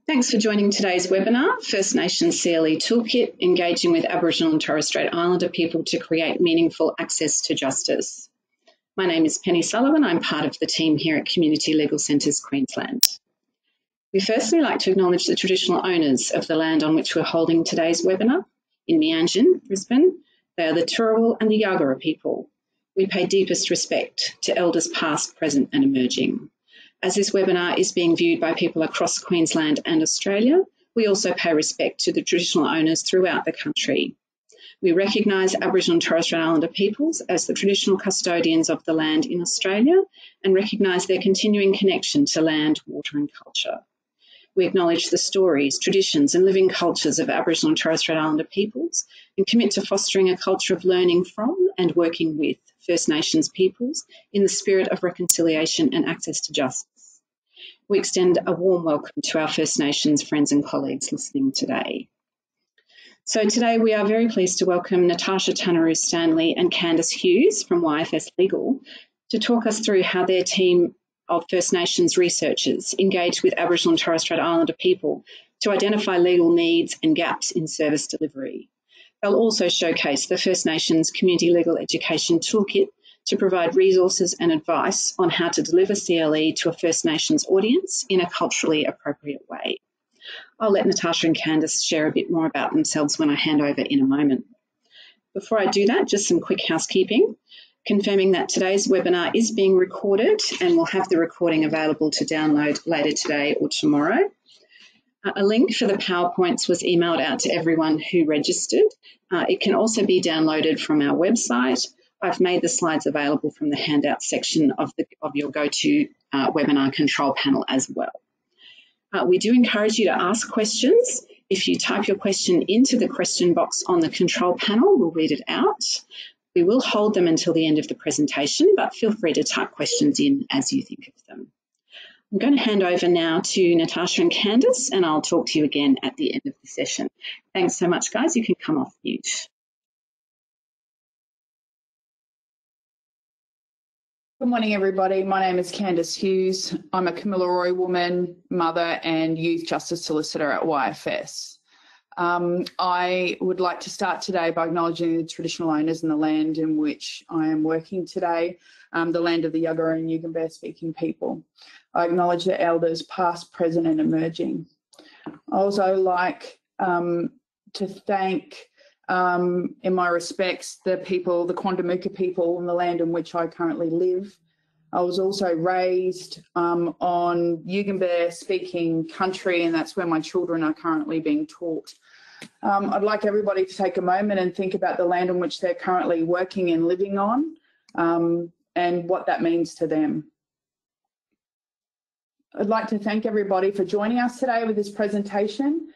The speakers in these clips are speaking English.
Thanks for joining today's webinar, First Nations CLE Toolkit, Engaging with Aboriginal and Torres Strait Islander People to Create Meaningful Access to Justice. My name is Penny Sullivan. I'm part of the team here at Community Legal Centres Queensland. We firstly like to acknowledge the traditional owners of the land on which we're holding today's webinar. In Meanjin, Brisbane, they are the Torres and the Yagara people. We pay deepest respect to elders past, present and emerging. As this webinar is being viewed by people across Queensland and Australia, we also pay respect to the traditional owners throughout the country. We recognise Aboriginal and Torres Strait Islander peoples as the traditional custodians of the land in Australia and recognise their continuing connection to land, water and culture. We acknowledge the stories, traditions and living cultures of Aboriginal and Torres Strait Islander peoples and commit to fostering a culture of learning from and working with First Nations peoples in the spirit of reconciliation and access to justice. We extend a warm welcome to our First Nations friends and colleagues listening today. So today we are very pleased to welcome Natasha Tanaroo Stanley and Candice Hughes from YFS Legal to talk us through how their team of First Nations researchers engage with Aboriginal and Torres Strait Islander people to identify legal needs and gaps in service delivery. They'll also showcase the First Nations Community Legal Education Toolkit to provide resources and advice on how to deliver CLE to a First Nations audience in a culturally appropriate way. I'll let Natasha and Candice share a bit more about themselves when I hand over in a moment. Before I do that, just some quick housekeeping, confirming that today's webinar is being recorded and we'll have the recording available to download later today or tomorrow. A link for the PowerPoints was emailed out to everyone who registered. It can also be downloaded from our website. I've made the slides available from the handout section of your go-to webinar control panel as well. We do encourage you to ask questions. If you type your question into the question box on the control panel, we'll read it out. We will hold them until the end of the presentation, but feel free to type questions in as you think of them. I'm going to hand over now to Natasha and Candice, and I'll talk to you again at the end of the session. Thanks so much, guys. You can come off mute. Good morning, everybody. My name is Candice Hughes. I'm a Kamilaroi woman, mother and youth justice solicitor at YFS. I would like to start today by acknowledging the traditional owners in the land in which I am working today, the land of the Yagara and Yugambeh speaking people. I acknowledge the elders past, present and emerging. I also like to thank in my respects, the people, the Quandamooka people in the land in which I currently live. I was also raised on Yugambeh speaking country, and that's where my children are currently being taught. I'd like everybody to take a moment and think about the land in which they're currently working and living on, and what that means to them. I'd like to thank everybody for joining us today with this presentation.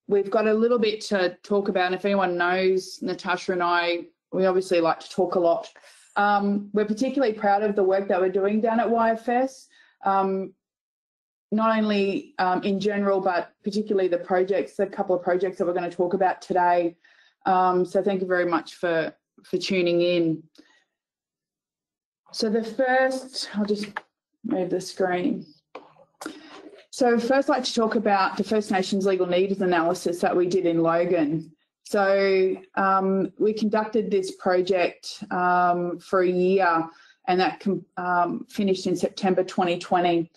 We've got a little bit to talk about, and if anyone knows Natasha and I, we obviously like to talk a lot. We're particularly proud of the work that we're doing down at YFS, not only in general, but particularly the projects, a couple of projects that we're going to talk about today. So thank you very much for tuning in. So the first, I'll just move the screen. So first I'd like to talk about the First Nations legal needs analysis that we did in Logan. So we conducted this project for a year, and that finished in September 2020.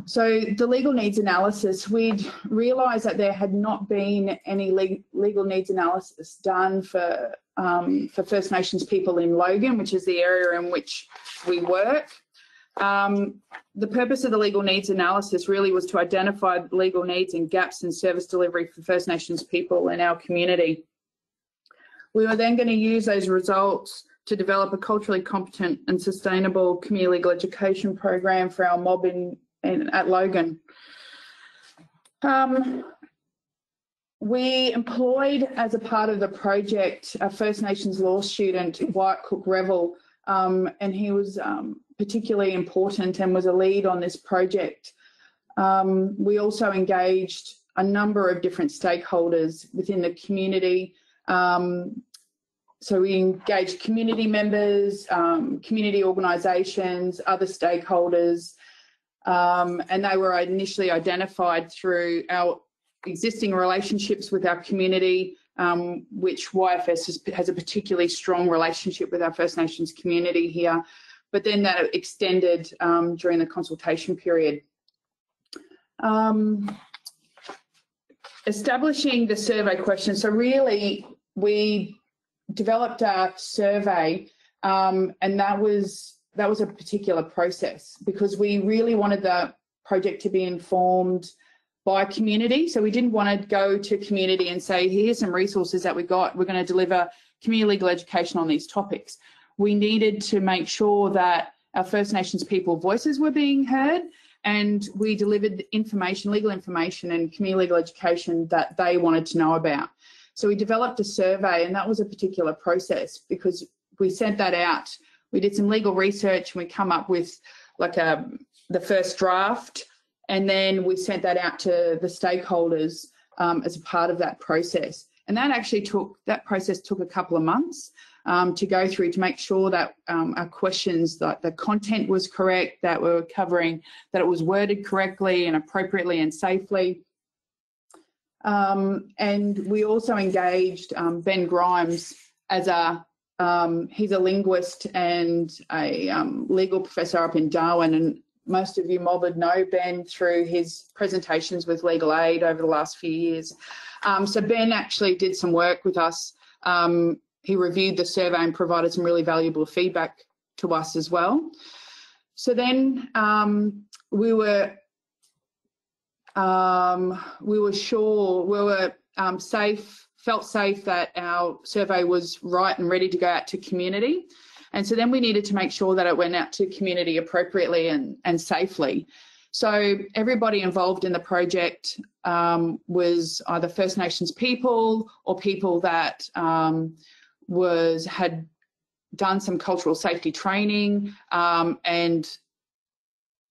So the legal needs analysis, we'd realised that there had not been any legal needs analysis done for First Nations people in Logan, which is the area in which we work. The purpose of the legal needs analysis really was to identify legal needs and gaps in service delivery for First Nations people in our community. We were then going to use those results to develop a culturally competent and sustainable community legal education program for our mob at Logan. We employed, as a part of the project, a First Nations law student, Wyatt Cook-Revel, and he was particularly important and was a lead on this project. We also engaged a number of different stakeholders within the community. So we engaged community members, community organisations, other stakeholders, and they were initially identified through our existing relationships with our community, which YFS has a particularly strong relationship with our First Nations community here, but then that extended during the consultation period. Establishing the survey question. So really, we developed our survey, and that was a particular process because we really wanted the project to be informed by community. So we didn't want to go to community and say, here's some resources that we got. We're going to deliver community legal education on these topics. We needed to make sure that our First Nations people voices were being heard, and we delivered information, legal information and community legal education that they wanted to know about. So we developed a survey, and that was a particular process because we sent that out. We did some legal research and we come up with like the first draft, and then we sent that out to the stakeholders as a part of that process. And that process took a couple of months to go through to make sure that our questions, that the content was correct, that we were covering, that it was worded correctly and appropriately and safely. And we also engaged Ben Grimes as he's a linguist and a legal professor up in Darwin, and most of you mob would know Ben through his presentations with Legal Aid over the last few years. So Ben actually did some work with us. He reviewed the survey and provided some really valuable feedback to us as well. So then we were felt safe that our survey was right and ready to go out to community. And so then we needed to make sure that it went out to community appropriately and safely. So everybody involved in the project was either First Nations people or people that had done some cultural safety training. And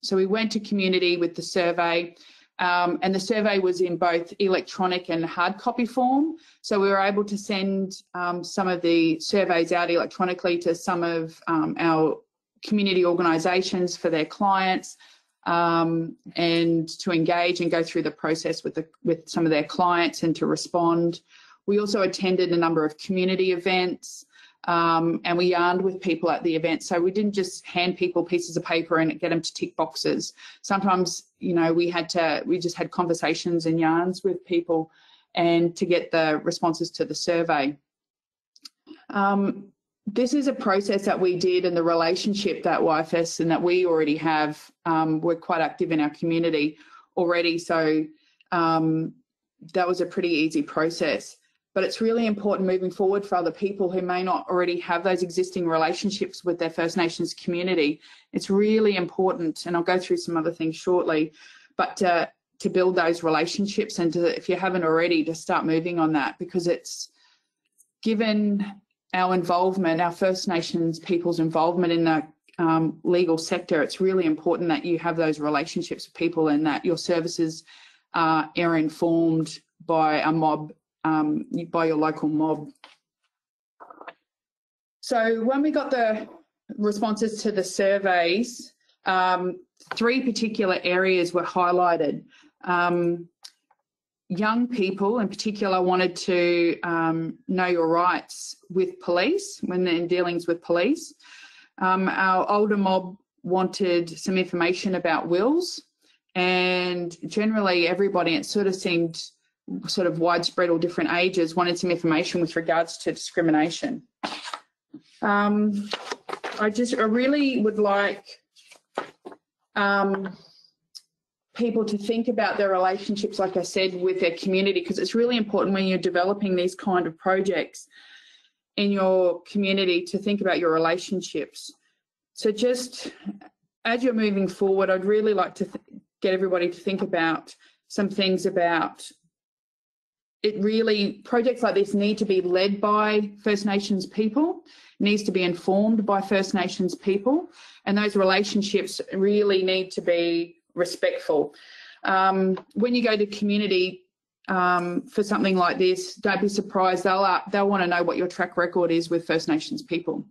so we went to community with the survey. And the survey was in both electronic and hard copy form. So we were able to send some of the surveys out electronically to some of our community organisations for their clients, and to engage and go through the process with some of their clients and to respond. We also attended a number of community events, and we yarned with people at the event. So we didn't just hand people pieces of paper and get them to tick boxes. Sometimes, we just had conversations and yarns with people and to get the responses to the survey. This is a process that we did, and the relationship that YFS and that we already have, we're quite active in our community already. So that was a pretty easy process. But it's really important moving forward for other people who may not already have those existing relationships with their First Nations community. It's really important, and I'll go through some other things shortly, but to build those relationships and to, if you haven't already, to start moving on that, because it's given our involvement, our First Nations people's involvement in the legal sector, it's really important that you have those relationships with people and that your services are informed by a mob, by your local mob. So when we got the responses to the surveys, 3 particular areas were highlighted. Young people in particular wanted to know your rights with police when they're in dealings with police. Our older mob wanted some information about wills, and generally everybody, it sort of seemed sort of widespread, all different ages, wanted some information with regards to discrimination. I really would like people to think about their relationships, like I said, with their community, because it's really important when you're developing these kind of projects in your community to think about your relationships. So just as you're moving forward, I'd really like to get everybody to think about some things about it. Really, projects like this need to be led by First Nations people, needs to be informed by First Nations people, and those relationships really need to be respectful. When you go to community for something like this, don't be surprised. They'll want to know what your track record is with First Nations people.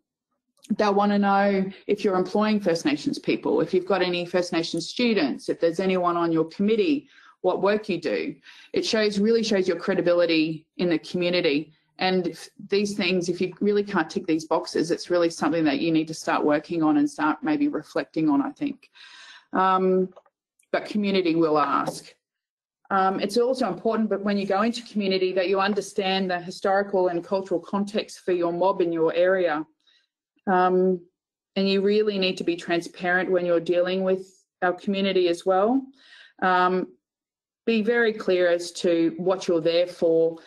They'll want to know if you're employing First Nations people, if you've got any First Nations students, if there's anyone on your committee, what work you do. It really shows your credibility in the community. And if these things, if you really can't tick these boxes, it's really something that you need to start working on and start maybe reflecting on, I think. But community will ask. It's also important, but when you go into community, that you understand the historical and cultural context for your mob in your area. And you really need to be transparent when you're dealing with our community as well. Be very clear as to what you're there for.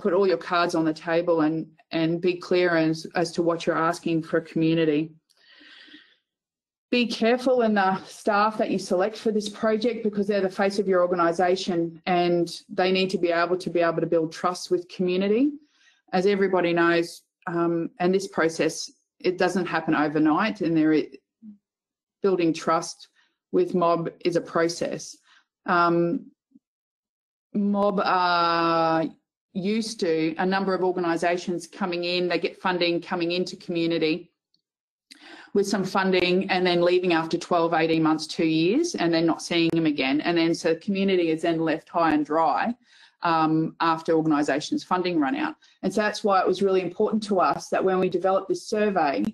Put all your cards on the table and be clear as to what you're asking for a community. Be careful in the staff that you select for this project, because they're the face of your organisation and they need to be able to build trust with community. As everybody knows, and this process, it doesn't happen overnight, and building trust with mob is a process. Mob are used to a number of organisations coming in, they get funding coming into community with some funding and then leaving after 12, 18 months, 2 years, and then not seeing them again. And then so the community is then left high and dry after organisations' funding run out. And so that's why it was really important to us that when we developed this survey,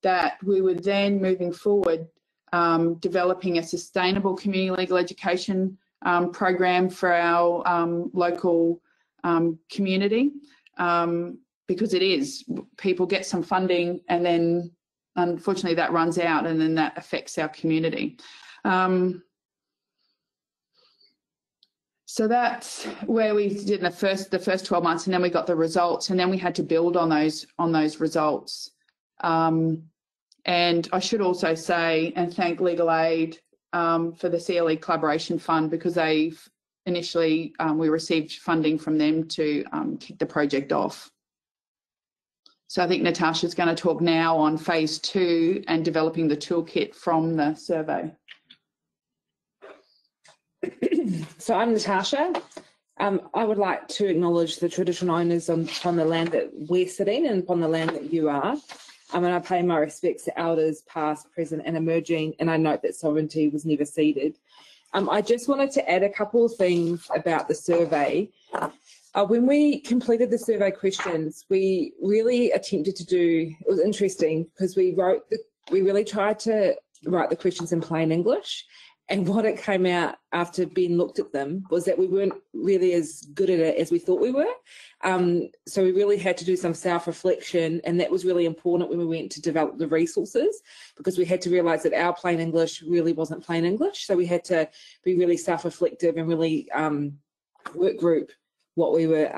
that we would then, moving forward, developing a sustainable community legal education program for our local community, because it is, people get some funding and then unfortunately that runs out, and then that affects our community. So that's where we did the first 12 months, and then we got the results, and then we had to build on those results. And I should also say and thank Legal Aid for the CLE Collaboration Fund, because they've initially we received funding from them to kick the project off. So I think Natasha's going to talk now on phase 2 and developing the toolkit from the survey. So I'm Natasha. I would like to acknowledge the traditional owners upon the land that we're sitting and upon the land that you are. And I pay my respects to elders past, present and emerging, and I note that sovereignty was never ceded. I just wanted to add a couple of things about the survey. When we completed the survey questions, we really attempted to do, it was interesting because we really tried to write the questions in plain English. And what it came out after Ben looked at them was that we weren't really as good at it as we thought we were. So we really had to do some self-reflection, and that was really important when we went to develop the resources, because we had to realise that our plain English really wasn't plain English. So we had to be really self-reflective and really work group what we were,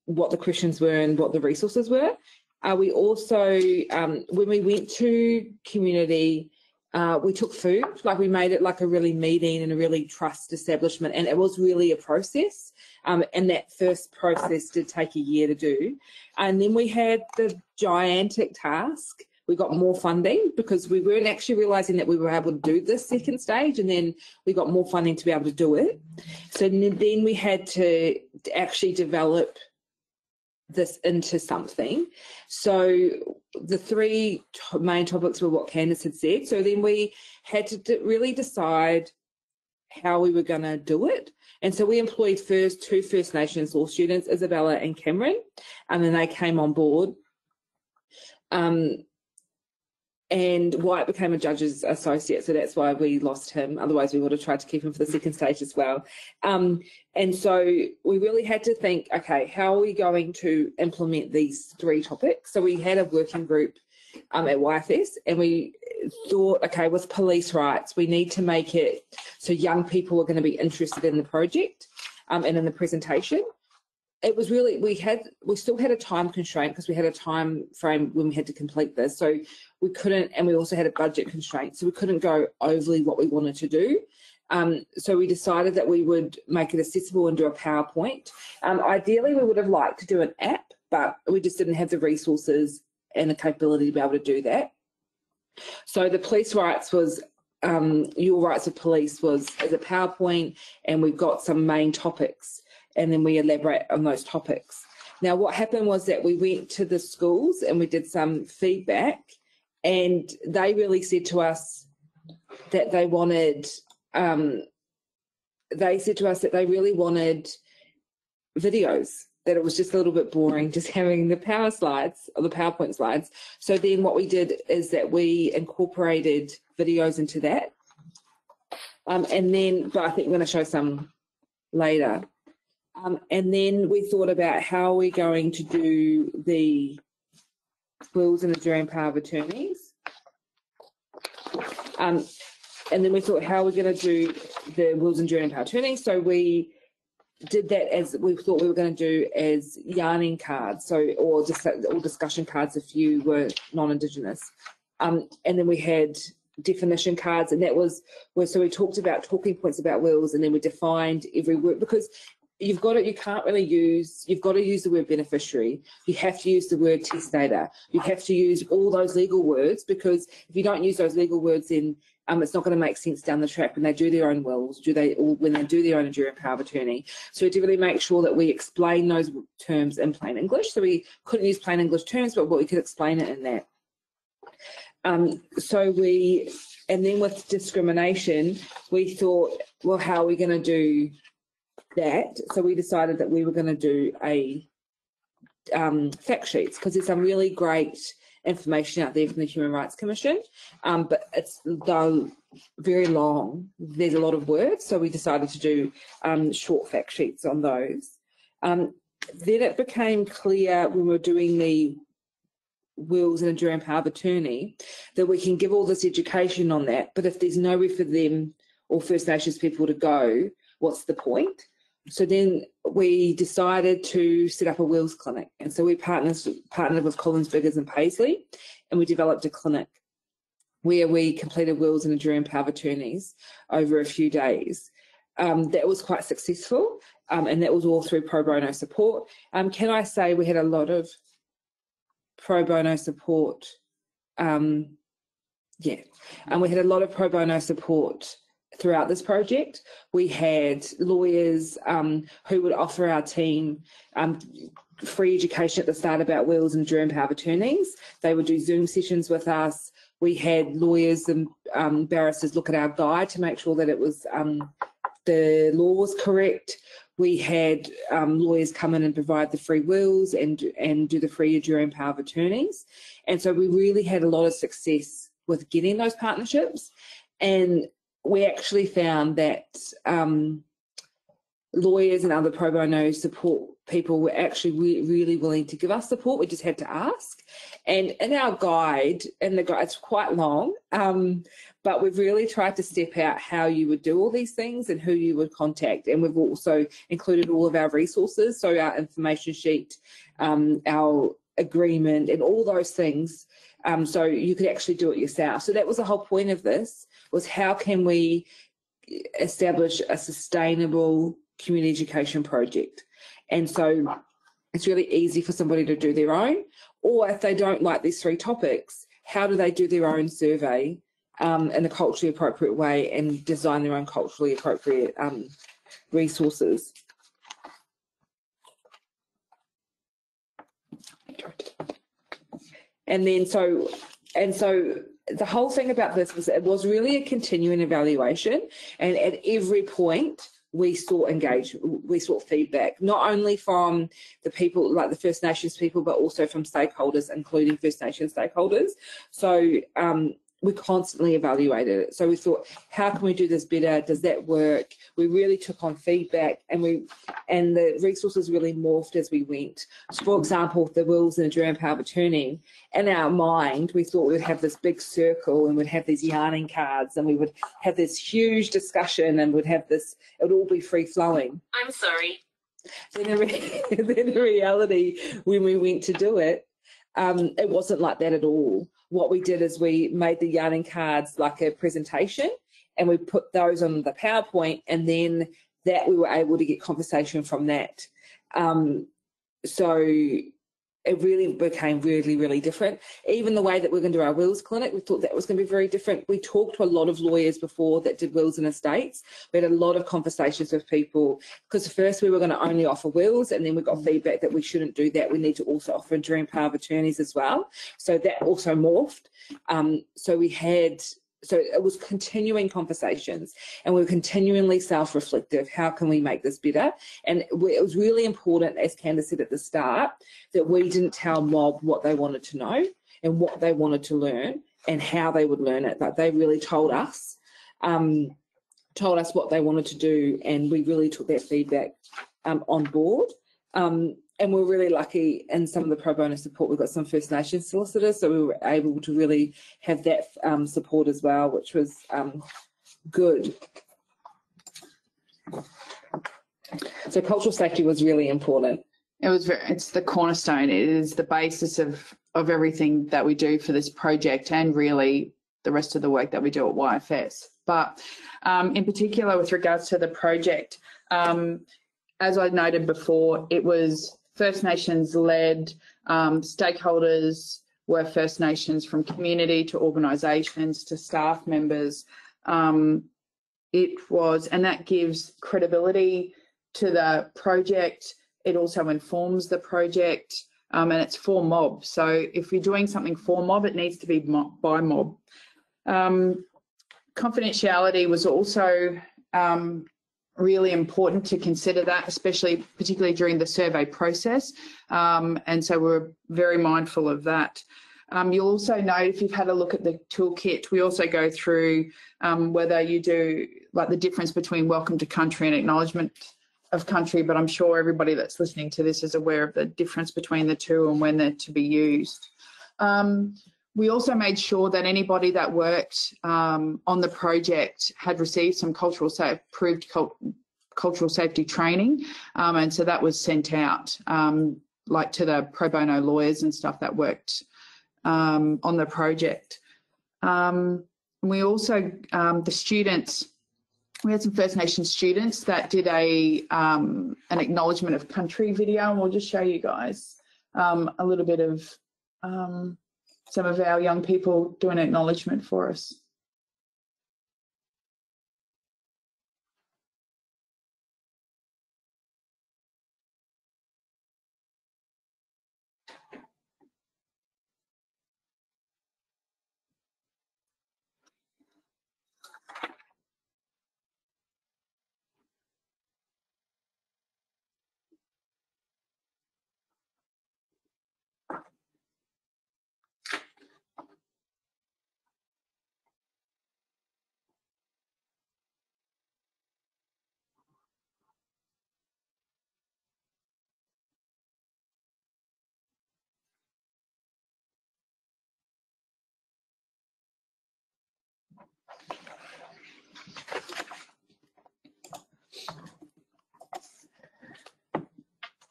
what the questions were and what the resources were. We also, when we went to community, we took food, like we made it like a really meeting and a really trust establishment, and it was really a process. And that first process did take a year to do. And then we had the gigantic task. We got more funding because we weren't actually realising that we were able to do this second stage, and then we got more funding to be able to do it. So then we had to actually develop this into something. So the three main topics were what Candice had said. So then we had to really decide how we were going to do it. And so we employed two First Nations law students, Isabella and Cameron, and then they came on board. And Wyatt became a judge's associate, so that's why we lost him. Otherwise, we would have tried to keep him for the second stage as well. And so we really had to think, okay, how are we going to implement these three topics? So we had a working group at YFS, and we thought, okay, with police rights, we need to make it so young people are going to be interested in the project and in the presentation. It was really, we still had a time constraint because we had a time frame when we had to complete this. So we couldn't, and we also had a budget constraint. So we couldn't go overly what we wanted to do. So we decided that we would make it accessible and do a PowerPoint. Ideally, we would have liked to do an app, but we just didn't have the resources and the capability to be able to do that. So the police rights was, your rights of police was as a PowerPoint, and we've got some main topics, and then we elaborate on those topics. Now, what happened was that we went to the schools and we did some feedback, And they really said to us that they wanted, really wanted videos, that it was just a little bit boring just having the power slides or the PowerPoint slides. So then what we did is that we incorporated videos into that. And then, but I think we're going to show some later. And then we thought about how we're going to do the wills and enduring power of attorneys. And then we thought, how we're going to do the wills and enduring power of attorneys. So we did that as we thought we were going to do as yarning cards, or discussion cards if you were non-Indigenous. And then we had definition cards, and that was so we talked about talking points about wills, and then we defined every word, because you've got to use the word beneficiary, you have to use the word testator, you have to use all those legal words, because if you don't use those legal words, then it's not going to make sense down the track when they do their own wills, when they do their own enduring power of attorney. So to really make sure that we explain those terms in plain English. So we couldn't use plain English terms, but we could explain it in that. And then with discrimination, we thought, well, how are we going to do that? So we decided that we were going to do a fact sheets, because there's some really great information out there from the Human Rights Commission, but it's though very long. There's a lot of words, so we decided to do short fact sheets on those. Then it became clear when we were doing the wills and enduring power of attorney that we can give all this education on that, but if there's nowhere for them or First Nations people to go, what's the point? So then we decided to set up a wills clinic, and so we partnered with Collins, Biggers and Paisley, and we developed a clinic where we completed wills and enduring power of attorneys over a few days. That was quite successful, and that was all through pro bono support. Can I say we had a lot of pro bono support? And we had a lot of pro bono support throughout this project. We had lawyers who would offer our team free education at the start about wills and enduring power of attorneys. They would do Zoom sessions with us. We had lawyers and barristers look at our guide to make sure that it was the law was correct. We had lawyers come in and provide the free wills and do the free enduring power of attorneys. And so we really had a lot of success with getting those partnerships. And we actually found that lawyers and other pro bono support people were actually really willing to give us support. We just had to ask. And in our guide, it's quite long, but we've really tried to step out how you would do all these things and who you would contact. And we've also included all of our resources, so our information sheet, our agreement and all those things, so you could actually do it yourself. So that was the whole point of this, was how can we establish a sustainable community education project. And so it's really easy for somebody to do their own, or if they don't like these three topics, how do they do their own survey in a culturally appropriate way and design their own culturally appropriate resources. And so the whole thing about this was it was really a continuing evaluation, and at every point we sought feedback, not only from the people like the First Nations people, but also from stakeholders, including First Nations stakeholders. So we constantly evaluated it. So we thought, how can we do this better? Does that work? We really took on feedback, and the resources really morphed as we went. So for example, the wills and enduring power of attorney, in our mind, we thought we would have this big circle and we'd have these yarning cards and we would have this huge discussion and it would all be free flowing. I'm sorry. Then in reality, when we went to do it, it wasn't like that at all. What we did is we made the yarning cards like a presentation, and we put those on the PowerPoint, and then that we were able to get conversation from that. So it really became really, really different. Even the way that we're going to do our wills clinic, we thought that was going to be very different. We talked to a lot of lawyers before that did wills and estates. We had a lot of conversations with people, because first we were going to only offer wills, and then we got feedback that we shouldn't do that. We need to also offer enduring power of attorneys as well. So that also morphed. So it was continuing conversations, and we were continually self-reflective. How can we make this better? And it was really important, as Candace said at the start, that we didn't tell mob what they wanted to know and what they wanted to learn and how they would learn it. But they really told us what they wanted to do, and we really took that feedback on board. And we're really lucky in some of the pro bono support. We've got some First Nations solicitors, so we were able to really have that support as well, which was good. So cultural safety was really important. It's the cornerstone. It is the basis of everything that we do for this project, and really the rest of the work that we do at YFS. But in particular, with regards to the project, as I noted before, it was First Nations led. Stakeholders were First Nations, from community to organisations to staff members. It was, and that gives credibility to the project. It also informs the project, and it's for mob. So if you're doing something for mob, it needs to be by mob. Confidentiality was also really important to consider that, particularly during the survey process. And so we're very mindful of that. You'll also note, if you've had a look at the toolkit, we also go through whether you do, like, the difference between welcome to country and acknowledgement of country, but I'm sure everybody that's listening to this is aware of the difference between the two and when they're to be used. We also made sure that anybody that worked on the project had received some cultural safety training, and so that was sent out, like, to the pro bono lawyers and stuff that worked on the project. We also, the students, we had some First Nations students that did an acknowledgement of country video, and we'll just show you guys a little bit of some of our young people doing acknowledgement for us.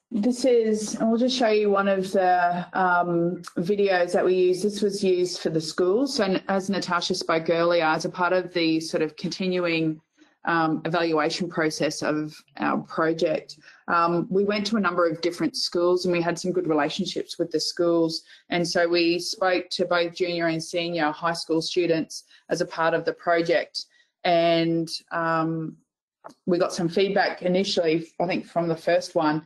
This is, and we'll just show you one of the videos that we use. This was used for the schools. So as Natasha spoke earlier, as a part of the sort of continuing evaluation process of our project, we went to a number of different schools, and we had some good relationships with the schools. And so we spoke to both junior and senior high school students as a part of the project. And we got some feedback initially, I think from the first one,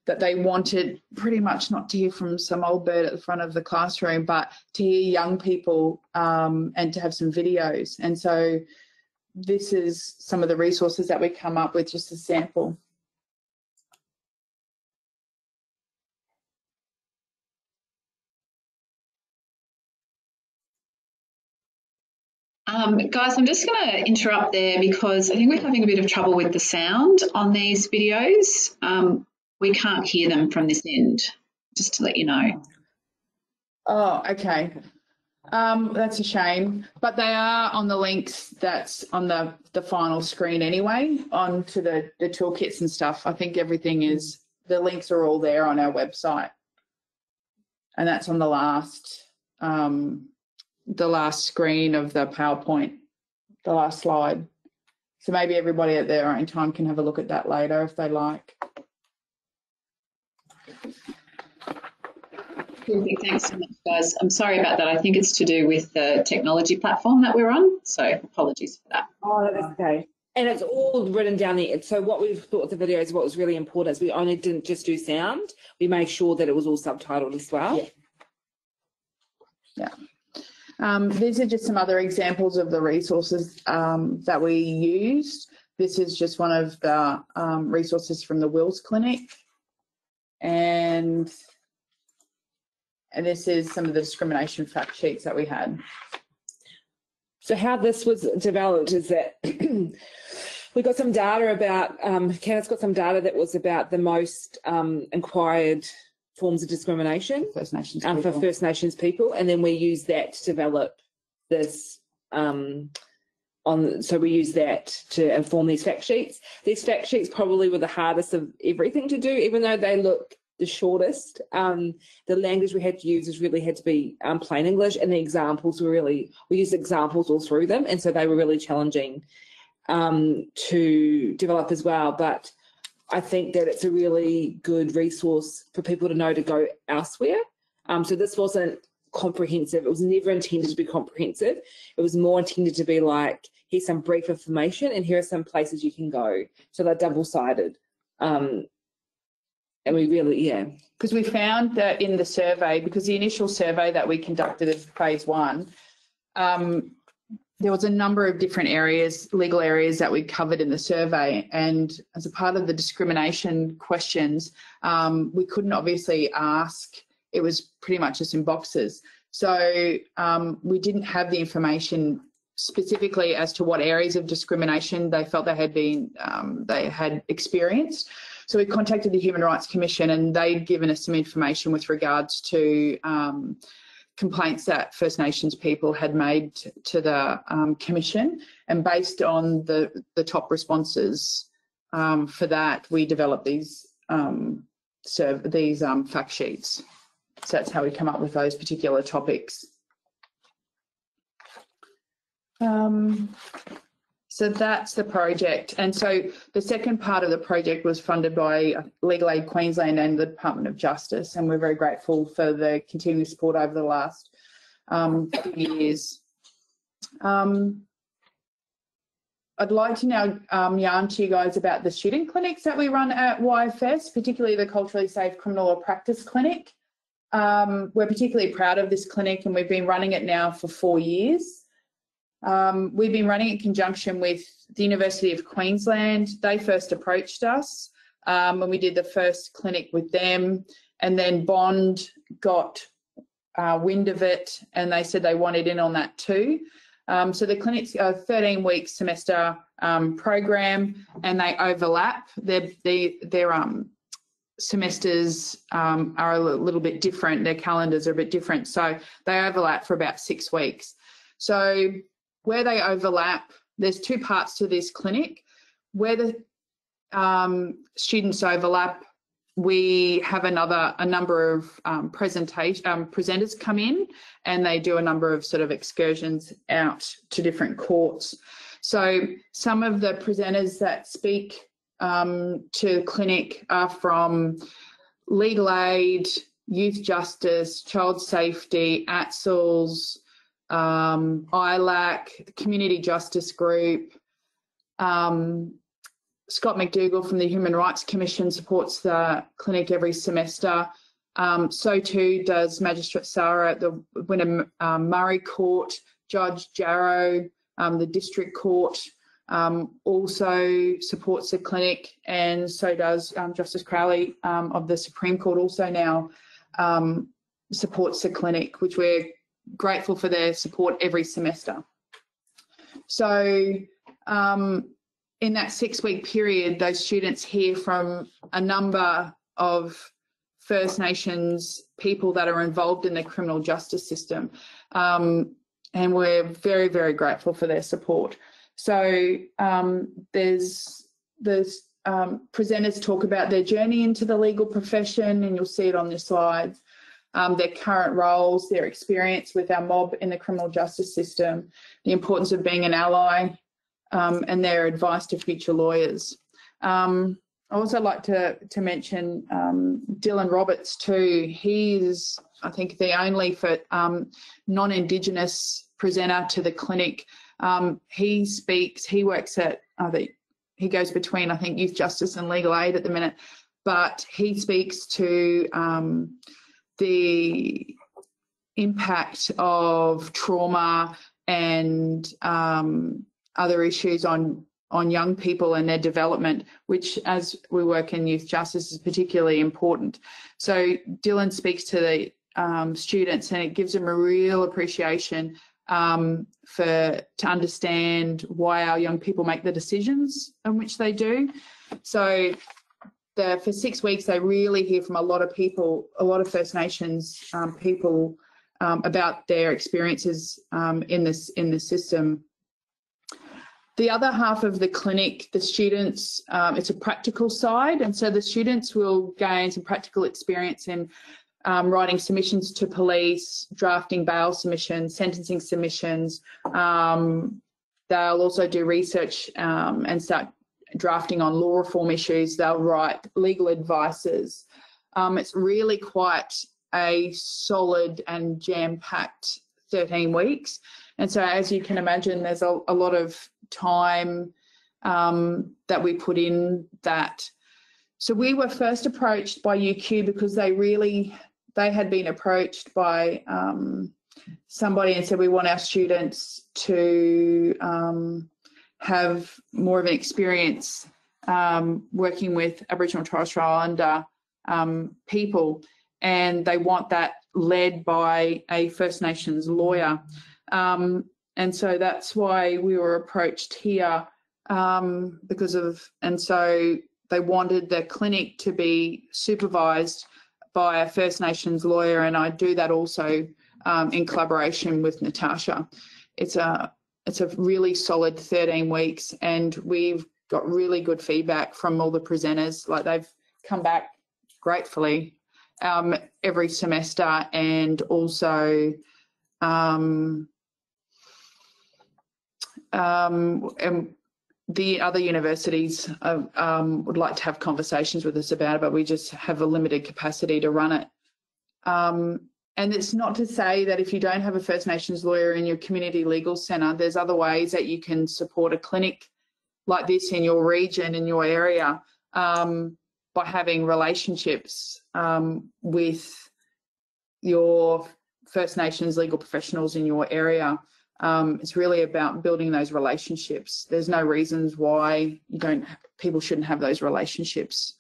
that they wanted pretty much not to hear from some old bird at the front of the classroom, but to hear young people and to have some videos. And so this is some of the resources that we come up with, just a sample. Guys, I'm just going to interrupt there because I think we're having a bit of trouble with the sound on these videos. We can't hear them from this end, just to let you know. Oh, okay. That's a shame, but they are on the links that's on the final screen anyway, onto the toolkits and stuff. I think everything is, the links are all there on our website, and that's on the last screen of the PowerPoint, the last slide. So maybe everybody at their own time can have a look at that later if they like. Thanks so much, guys. I'm sorry about that. I think it's to do with the technology platform that we're on, so apologies for that. Oh, that's okay. And it's all written down there. So what we've thought with the videos, what was really important is we only didn't just do sound. We made sure that it was all subtitled as well. Yeah. These are just some other examples of the resources that we used. This is just one of the resources from the Wills Clinic. And this is some of the discrimination fact sheets that we had. So how this was developed is that we got some data about, Kenneth's got some data that was about the most inquired forms of discrimination First Nations for First Nations people, and then we use that to develop this so we use that to inform these fact sheets. These fact sheets probably were the hardest of everything to do, even though they look the shortest. The language we had to use really had to be plain English, and the examples were we used examples all through them, and so they were really challenging to develop as well. But I think that it's a really good resource for people to know to go elsewhere. So this wasn't comprehensive. It was never intended to be comprehensive. It was more intended to be like, here's some brief information and here are some places you can go. So they're double-sided. And we really, Because we found that in the survey, because the initial survey that we conducted as phase 1, there was a number of different areas, legal areas that we covered in the survey. And as a part of the discrimination questions, we couldn't obviously ask. It was pretty much just in boxes. So we didn't have the information specifically as to what areas of discrimination they felt they had experienced. So we contacted the Human Rights Commission, and they'd given us some information with regards to complaints that First Nations people had made to the Commission, and based on the top responses for that, we developed these fact sheets. So that's how we come up with those particular topics. So that's the project. And so the second part of the project was funded by Legal Aid Queensland and the Department of Justice, and we're very grateful for the continued support over the last few years. I'd like to now yarn to you guys about the student clinics that we run at YFS, particularly the Culturally Safe Criminal Law Practice Clinic. We're particularly proud of this clinic, and we've been running it now for 4 years. We've been running in conjunction with the University of Queensland. They first approached us when we did the first clinic with them, and then Bond got wind of it, and they said they wanted in on that too. So the clinic's a 13-week semester program, and they overlap. Their semesters are a little bit different. Their calendars are a bit different, so they overlap for about 6 weeks. So where they overlap, there's 2 parts to this clinic. Where the students overlap, we have a number of presenters come in, and they do a number of sort of excursions out to different courts. So some of the presenters that speak to the clinic are from legal aid, youth justice, child safety, ATSLs, ILAC, Community Justice Group. Scott McDougall from the Human Rights Commission supports the clinic every semester. So too does Magistrate Sarah at the Wynnum Murray Court, Judge Jarrow, the District Court also supports the clinic, and so does Justice Crowley of the Supreme Court also now supports the clinic, which we're grateful for their support every semester. So in that 6-week period, those students hear from a number of First Nations people that are involved in the criminal justice system, and we're very, very grateful for their support. So there's presenters talk about their journey into the legal profession, and you'll see it on the slides. Their current roles, their experience with our mob in the criminal justice system, the importance of being an ally, and their advice to future lawyers. I also like to mention Dylan Roberts too. He's, I think, the only non-Indigenous presenter to the clinic. He works at, he goes between, I think, youth justice and legal aid at the minute, but he speaks to the impact of trauma and other issues on young people and their development, which, as we work in youth justice, is particularly important. So Dylan speaks to the students, and it gives them a real appreciation to understand why our young people make the decisions in which they do. So for 6 weeks, they really hear from a lot of people, a lot of First Nations people, about their experiences in the system. The other half of the clinic, the students, it's a practical side, and so the students will gain some practical experience in writing submissions to police, drafting bail submissions, sentencing submissions. They'll also do research and start drafting on law reform issues. They'll write legal advices. It's really quite a solid and jam-packed 13 weeks. And so, as you can imagine, there's a lot of time that we put in that. So we were first approached by UQ because they had been approached by somebody and said, we want our students to have more of an experience working with Aboriginal and Torres Strait Islander people, and they want that led by a First Nations lawyer. And so that's why we were approached here and so they wanted the clinic to be supervised by a First Nations lawyer, and I do that also in collaboration with Natasha. It's a really solid 13 weeks, and we've got really good feedback from all the presenters. Like, they've come back gratefully every semester, and also the other universities would like to have conversations with us about it, but we just have a limited capacity to run it. And it's not to say that if you don't have a First Nations lawyer in your community legal centre, there's other ways that you can support a clinic like this in your region, in your area, by having relationships with your First Nations legal professionals in your area. It's really about building those relationships. There's no reasons why people shouldn't have those relationships.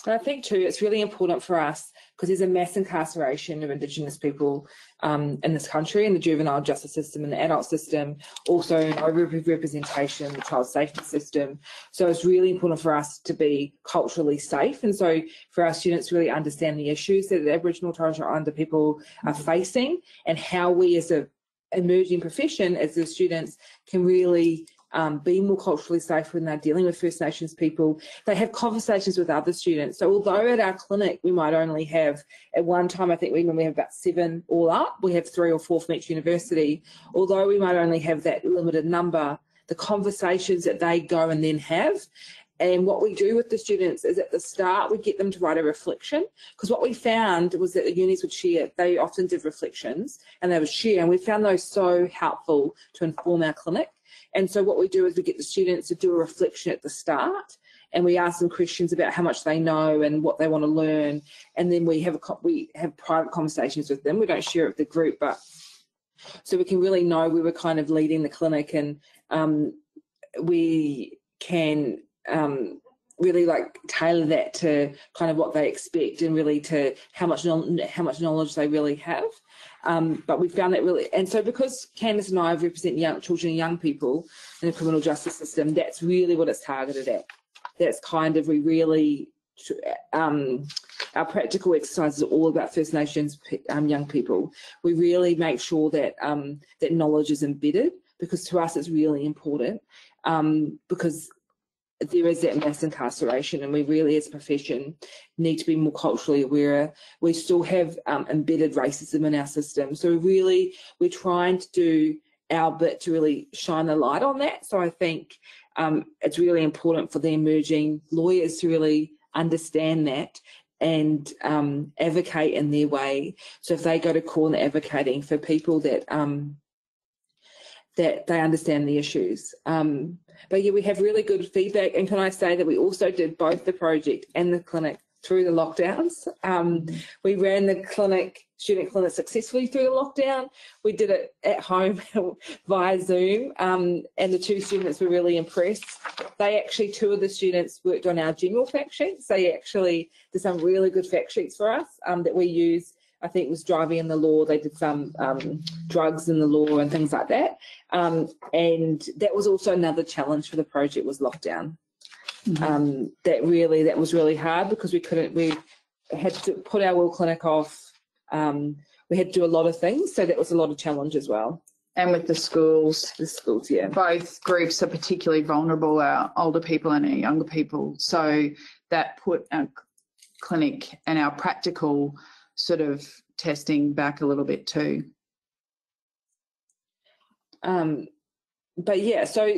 And I think too, it's really important for us because there's a mass incarceration of Indigenous people in this country, in the juvenile justice system and the adult system, also in overrepresentation in the child safety system. So it's really important for us to be culturally safe, and so for our students to really understand the issues that the Aboriginal and Torres Strait Islander people are facing, and how we as an emerging profession, as the students, can really be more culturally safe when they're dealing with First Nations people. They have conversations with other students. So although at our clinic we might only have, at one time I think we normally have about 7 all up, we have 3 or 4 from each university, although we might only have that limited number, the conversations that they go and then have. And what we do with the students is at the start we get them to write a reflection, because what we found was that the unis would share, they often did reflections and they would share, and we found those so helpful to inform our clinic. And so what we do is we get the students to do a reflection at the start, and we ask them questions about how much they know and what they want to learn, and then we have private conversations with them. We don't share it with the group, but so we can really know we were kind of leading the clinic, and we can really like tailor that to kind of what they expect, and really to how much knowledge they really have. But we found that really, and so because Candice and I represent young children and young people in the criminal justice system, that's really what it's targeted at. That's kind of, we really, our practical exercises are all about First Nations young people. We really make sure that that knowledge is embedded, because to us it's really important, because there is that mass incarceration, and we really as a profession need to be more culturally aware. We still have embedded racism in our system, so we're trying to do our bit to really shine a light on that. So I think it's really important for the emerging lawyers to really understand that and advocate in their way. So if they go to court and advocating for people that that they understand the issues. But yeah, we have really good feedback. And can I say that we also did both the project and the clinic through the lockdowns. We ran the student clinic successfully through the lockdown. We did it at home via Zoom, and the two students were really impressed. Two of the students worked on our general fact sheets. They actually did some really good fact sheets for us that we use. I think it was driving in the law. They did some drugs in the law and things like that. And that was also another challenge for the project, was lockdown. That was really hard because we had to put our Will Clinic off. We had to do a lot of things, so that was a lot of challenge as well. And with the schools, yeah. Both groups are particularly vulnerable, our older people and our younger people. So that put our clinic and our practical sort of testing back a little bit too. But yeah, so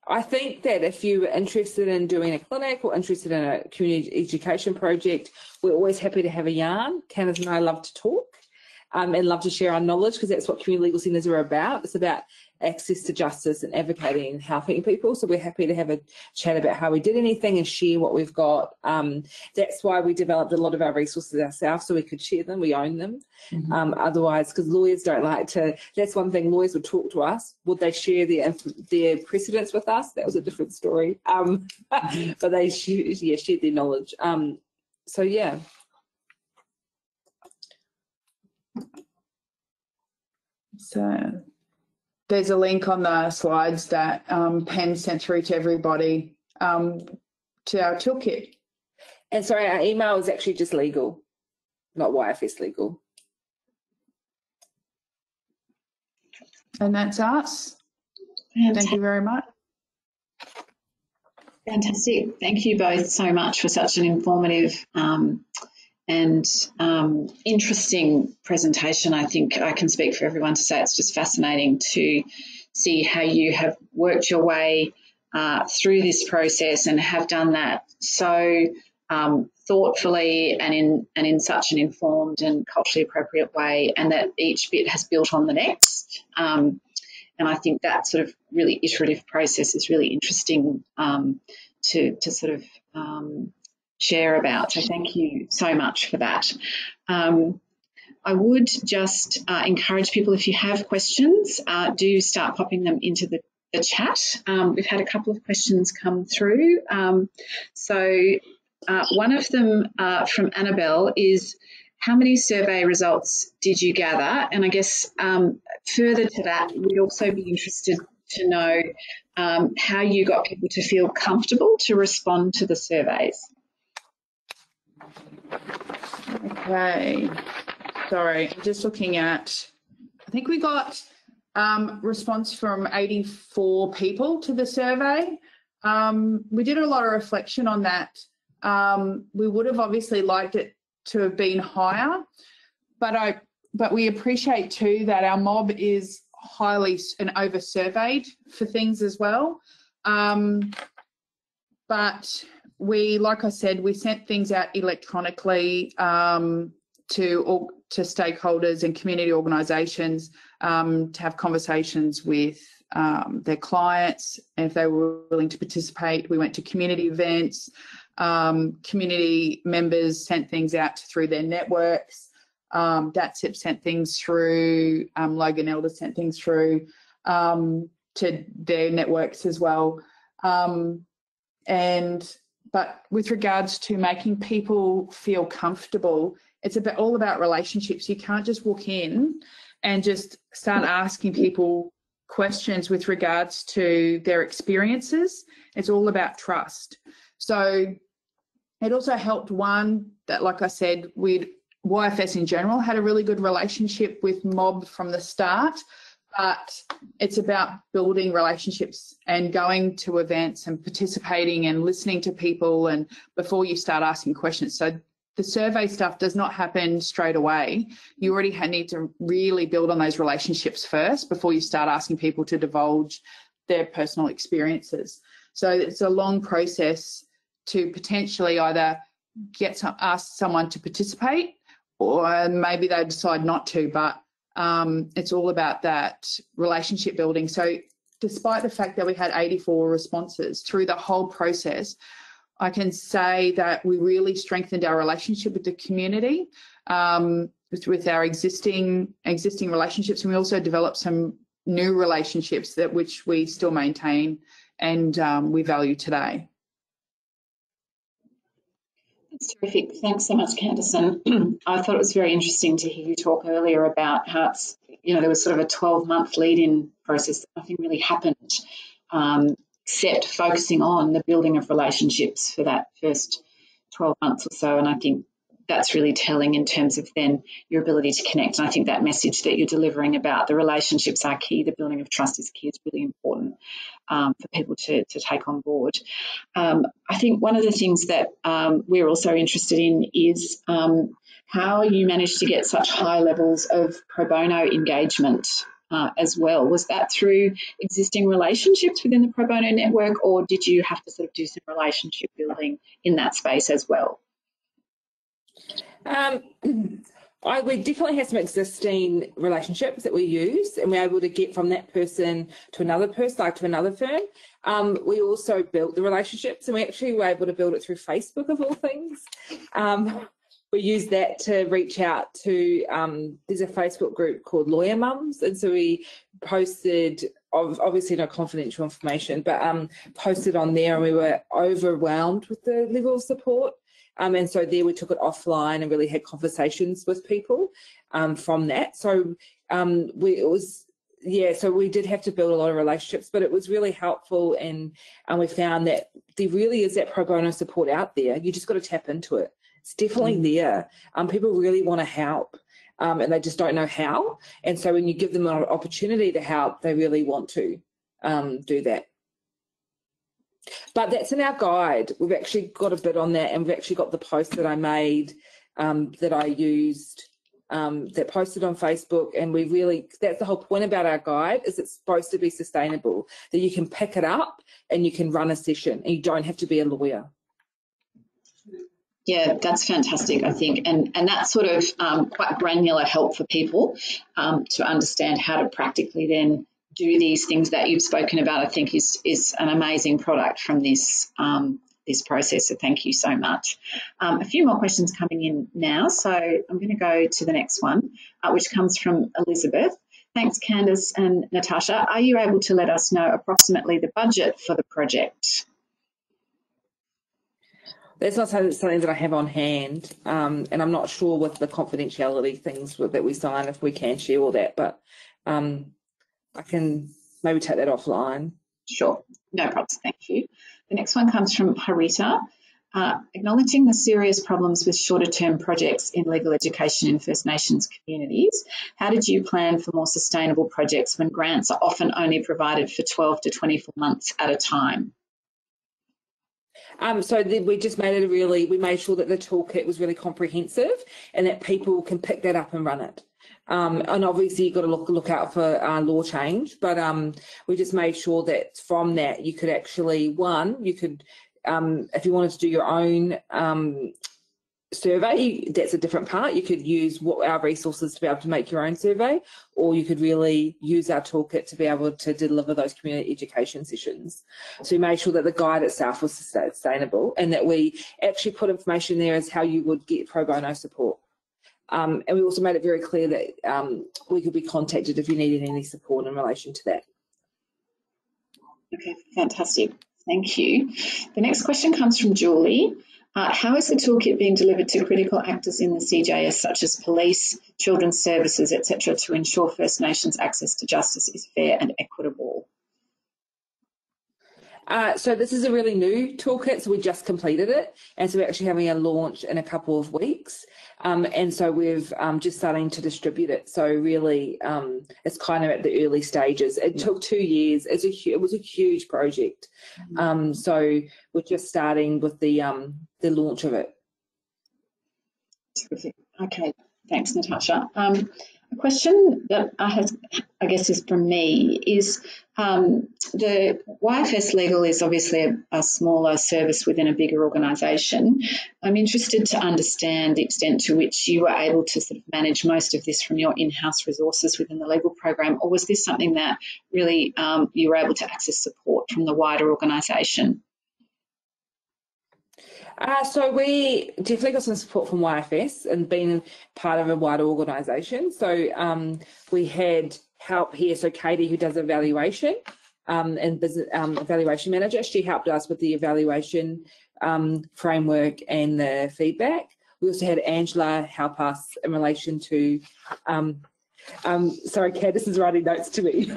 I think that if you're interested in doing a clinic or interested in a community education project, we're always happy to have a yarn. Candice and I love to talk and love to share our knowledge, because that's what community legal centres are about. It's about access to justice and advocating and helping people. So we're happy to have a chat about how we did anything and share what we've got. That's why we developed a lot of our resources ourselves, so we could share them, we own them. Otherwise, because lawyers don't like to, that's one thing, lawyers would talk to us. Would they share their precedents with us? That was a different story. But they shared their knowledge. So yeah. So there's a link on the slides that Pen sent through to everybody to our toolkit. And sorry, our email is actually just legal, not YFS legal. And that's us. Thank you very much. Fantastic. Thank you both so much for such an informative and interesting presentation. I think I can speak for everyone to say it's just fascinating to see how you have worked your way through this process and have done that so thoughtfully and in such an informed and culturally appropriate way, and that each bit has built on the next. And I think that sort of really iterative process is really interesting to sort of share about. So thank you so much for that. I would just encourage people, if you have questions, do start popping them into the chat. We've had a couple of questions come through. So one of them from Annabelle is, how many survey results did you gather? And I guess further to that, we'd also be interested to know how you got people to feel comfortable to respond to the surveys. Okay, sorry, I'm just looking at, I think we got response from 84 people to the survey. We did a lot of reflection on that. We would have obviously liked it to have been higher, but we appreciate too that our mob is highly and over surveyed for things as well. But we, like I said, we sent things out electronically to stakeholders and community organisations to have conversations with their clients, and if they were willing to participate. We went to community events. Community members sent things out through their networks. DATSIP sent things through. Logan Elder sent things through to their networks as well. But with regards to making people feel comfortable, it's all about relationships. You can't just walk in and just start asking people questions with regards to their experiences. It's all about trust. So it also helped, one, that, like I said, YFS in general had a really good relationship with mob from the start, but it's about building relationships and going to events and participating and listening to people, and before you start asking questions. So the survey stuff does not happen straight away. You already need to really build on those relationships first before you start asking people to divulge their personal experiences. So it's a long process to potentially either ask someone to participate, or maybe they decide not to, but it's all about that relationship building. So despite the fact that we had 84 responses through the whole process, I can say that we really strengthened our relationship with the community, with our existing relationships, and we also developed some new relationships which we still maintain and we value today. That's terrific. Thanks so much, Candice. And I thought it was very interesting to hear you talk earlier about how it's, there was sort of a 12-month lead-in process. Nothing really happened except focusing on the building of relationships for that first 12 months or so. And I think that's really telling in terms of then your ability to connect. And I think that message that you're delivering about the relationships are key, the building of trust is key, is really important for people to take on board. I think one of the things that we're also interested in is how you managed to get such high levels of pro bono engagement as well. Was that through existing relationships within the pro bono network, or did you have to sort of do some relationship building in that space as well? We definitely had some existing relationships that we used, and we were able to get from that person to another person, like to another firm. We also built the relationships, and we actually were able to build it through Facebook, of all things. We used that to reach out to, there's a Facebook group called Lawyer Mums, and so we posted, obviously no confidential information, but posted on there, and we were overwhelmed with the level of support. And so there we took it offline and really had conversations with people from that. So so we did have to build a lot of relationships, but it was really helpful, and we found that there really is that pro bono support out there. You just got to tap into it. It's definitely there. People really want to help, and they just don't know how. And so when you give them an opportunity to help, they really want to do that. But that's in our guide. We've actually got a bit on that, and we've actually got the post that I made that I used that posted on Facebook, and that's the whole point about our guide, is it's supposed to be sustainable, that you can pick it up and you can run a session and you don't have to be a lawyer. Yeah, that's fantastic, I think. And that's sort of quite granular help for people to understand how to practically then do these things that you've spoken about, I think is an amazing product from this this process. So thank you so much. A few more questions coming in now. So I'm going to go to the next one, which comes from Elizabeth. Thanks, Candice and Natasha. Are you able to let us know approximately the budget for the project? That's not something that I have on hand, and I'm not sure with the confidentiality things that we sign if we can share all that, but I can maybe take that offline. Sure, no problems, thank you. The next one comes from Harita. Acknowledging the serious problems with shorter-term projects in legal education in First Nations communities, how did you plan for more sustainable projects when grants are often only provided for 12 to 24 months at a time? So we just made it we made sure that the toolkit was really comprehensive and that people can pick that up and run it. And obviously you've got to look out for law change, but we just made sure that from that you could actually, if you wanted to do your own survey, that's a different part. You could use our resources to be able to make your own survey, or you could really use our toolkit to be able to deliver those community education sessions. So we made sure that the guide itself was sustainable, and that we actually put information there as how you would get pro bono support. And we also made it very clear that we could be contacted if you needed any support in relation to that. Okay, fantastic. Thank you. The next question comes from Julie. How is the toolkit being delivered to critical actors in the CJS, such as police, children's services, etc., to ensure First Nations access to justice is fair and equitable? So this is a really new toolkit, so we just completed it, and so we're actually having a launch in a couple of weeks, and so we've just starting to distribute it. So really, it's kind of at the early stages. It took 2 years. It was a huge project, so we're just starting with the launch of it. Terrific. Okay, thanks, Natasha. A question that I guess is from me is the YFS Legal is obviously a smaller service within a bigger organisation. I'm interested to understand the extent to which you were able to sort of manage most of this from your in-house resources within the legal program, or was this something that really you were able to access support from the wider organisation? So we definitely got some support from YFS and being part of a wider organisation. So we had help here. So Katie, who does evaluation and business evaluation manager, she helped us with the evaluation framework and the feedback. We also had Angela help us in relation to sorry, Candice is writing notes to me.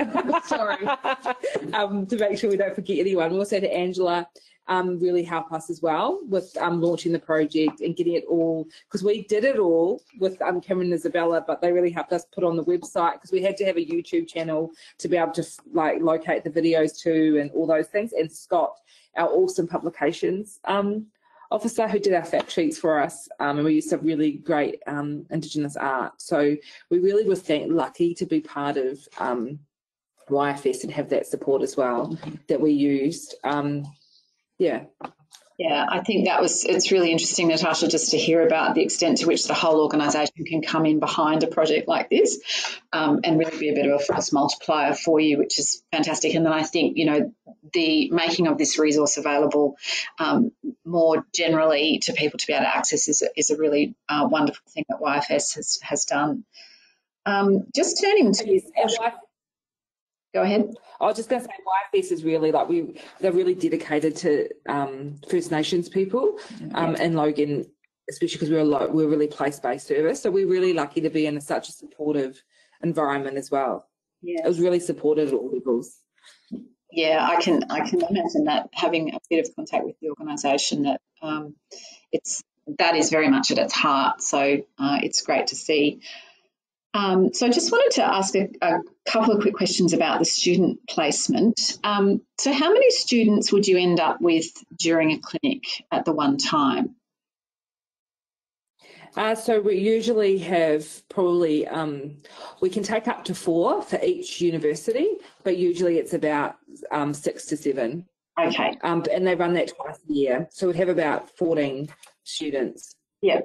Sorry. To make sure we don't forget anyone. We also had Angela really help us as well with launching the project and getting it all, because we did it all with Cameron and Isabella, but they really helped us put on the website because we had to have a YouTube channel to be able to like locate the videos too and all those things. And Scott, our awesome publications officer, who did our fact sheets for us, and we used some really great Indigenous art. So we really were lucky to be part of YFS and have that support as well that we used. Yeah, I think it's really interesting, Natasha, just to hear about the extent to which the whole organisation can come in behind a project like this and really be a bit of a force multiplier for you, which is fantastic. And then I think, you know, the making of this resource available more generally to people to be able to access is a really wonderful thing that YFS has done. Just turning to... Go ahead. I was just going to say, YFS is really like they're really dedicated to First Nations people in Logan, especially because we're really place-based service. So we're really lucky to be in such a supportive environment as well. Yeah, it was really supported at all levels. Yeah, I can imagine that, having a bit of contact with the organisation, that that is very much at its heart. So it's great to see. So I just wanted to ask a couple of quick questions about the student placement. So how many students would you end up with during a clinic at the one time? So we usually have probably, we can take up to 4 for each university, but usually it's about 6 to 7. Okay. And they run that twice a year. So we'd have about 14 students. Yeah.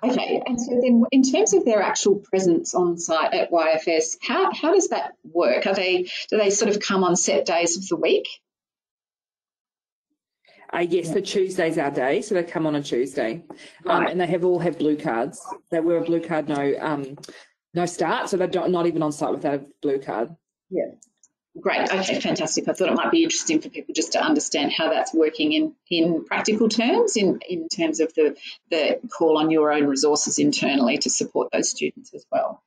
Okay, and so then in terms of their actual presence on site at YFS, how does that work? Do they sort of come on set days of the week? Yes, so Tuesday's our day, so they come on a Tuesday, and they all have blue cards. They wear a blue card, no start, so they're not even on site without a blue card. Yeah. Great. Okay, fantastic. I thought it might be interesting for people just to understand how that's working in practical terms, in terms of the call on your own resources internally to support those students as well.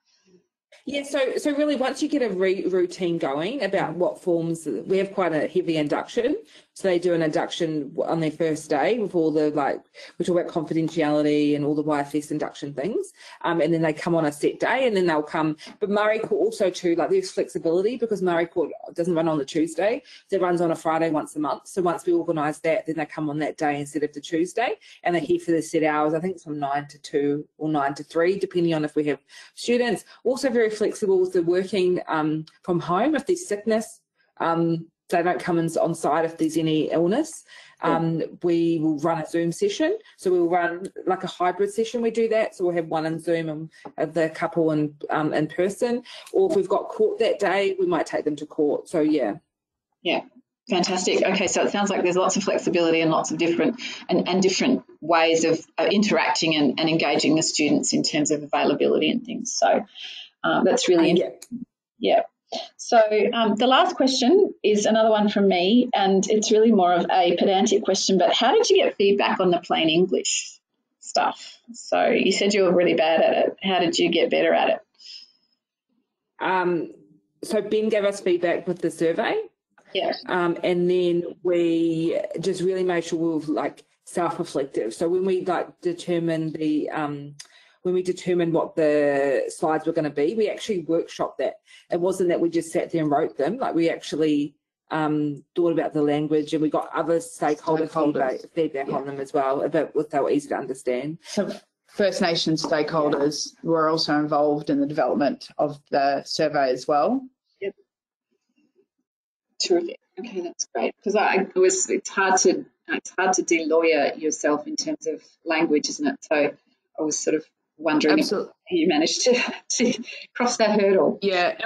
Yeah, so really once you get a routine going about what forms, we have quite a heavy induction. So they do an induction on their first day with all the, we talk about confidentiality and all the YFS induction things. And then they come on a set day and then they'll come. But Murray Court also too, there's flexibility because Murray Court doesn't run on the Tuesday. It runs on a Friday once a month. So once we organise that, then they come on that day instead of the Tuesday. And they're here for the set hours. I think it's from 9 to 2 or 9 to 3, depending on if we have students. Also very flexible with the working from home if there's sickness. They don't come on site if there's any illness. We will run a Zoom session. So we'll run like a hybrid session. We do that. So we'll have one in Zoom and the couple in person. Or if we've got court that day, we might take them to court. So, yeah. Yeah. Fantastic. Okay, so it sounds like there's lots of flexibility and lots of different different ways of interacting and engaging the students in terms of availability and things. So that's really interesting. Yeah. So the last question is another one from me, and it's really more of a pedantic question, but how did you get feedback on the plain English stuff? So you said you were really bad at it. How did you get better at it? So Ben gave us feedback with the survey. Yeah. And then we just really made sure we were self-reflective. So when we determined when we determined what the slides were going to be, we actually workshopped that. It wasn't that we just sat there and wrote them. We actually thought about the language, and we got other stakeholder feedback on them as well, about what they were easy to understand. So First Nations stakeholders were also involved in the development of the survey as well. Yep. Terrific. Okay, that's great, because it's hard to de-lawyer yourself in terms of language, isn't it? So I was sort of wondering if you managed to cross that hurdle. Yeah,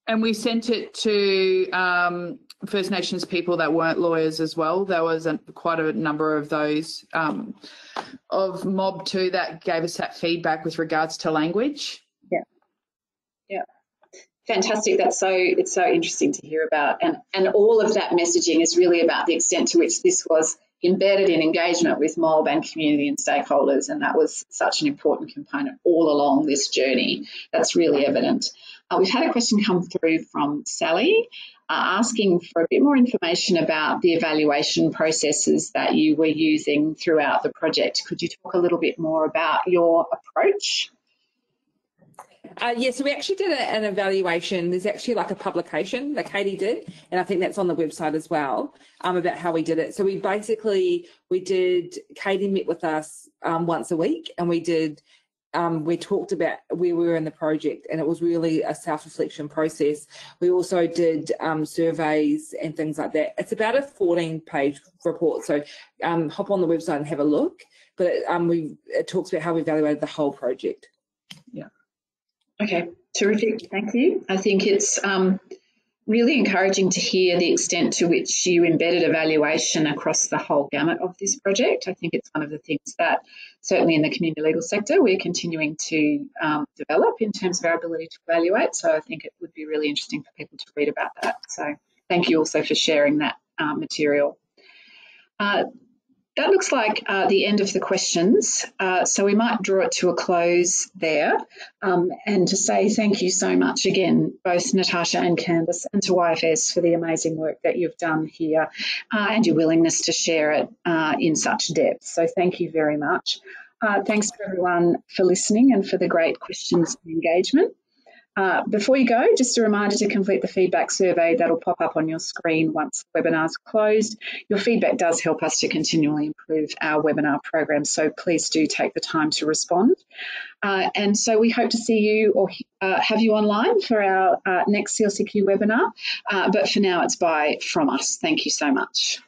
and we sent it to First Nations people that weren't lawyers as well. There was quite a number of those of Mob 2 that gave us that feedback with regards to language. Yeah. Fantastic. It's so interesting to hear about. And all of that messaging is really about the extent to which this was embedded in engagement with mob and community and stakeholders, and that was such an important component all along this journey. That's really evident. We've had a question come through from Sally asking for a bit more information about the evaluation processes that you were using throughout the project. Could you talk a little bit more about your approach? So we actually did an evaluation. There's actually like a publication that Katie did, and I think that's on the website as well, about how we did it. So Katie met with us once a week, and we talked about where we were in the project, and it was really a self-reflection process. We also did surveys and things like that. It's about a 14-page report, so hop on the website and have a look. But it talks about how we evaluated the whole project. Yeah. Okay, terrific. Thank you. I think it's really encouraging to hear the extent to which you embedded evaluation across the whole gamut of this project. I think it's one of the things that certainly in the community legal sector we're continuing to develop in terms of our ability to evaluate. So I think it would be really interesting for people to read about that. So thank you also for sharing that material. That looks like the end of the questions, so we might draw it to a close there, and to say thank you so much again, both Natasha and Candice, and to YFS for the amazing work that you've done here and your willingness to share it in such depth. So thank you very much. Thanks to everyone for listening and for the great questions and engagement. Before you go, just a reminder to complete the feedback survey that'll pop up on your screen once the webinar's closed. Your feedback does help us to continually improve our webinar program, so please do take the time to respond. And so we hope to see you or have you online for our next CLCQ webinar, but for now it's bye from us. Thank you so much.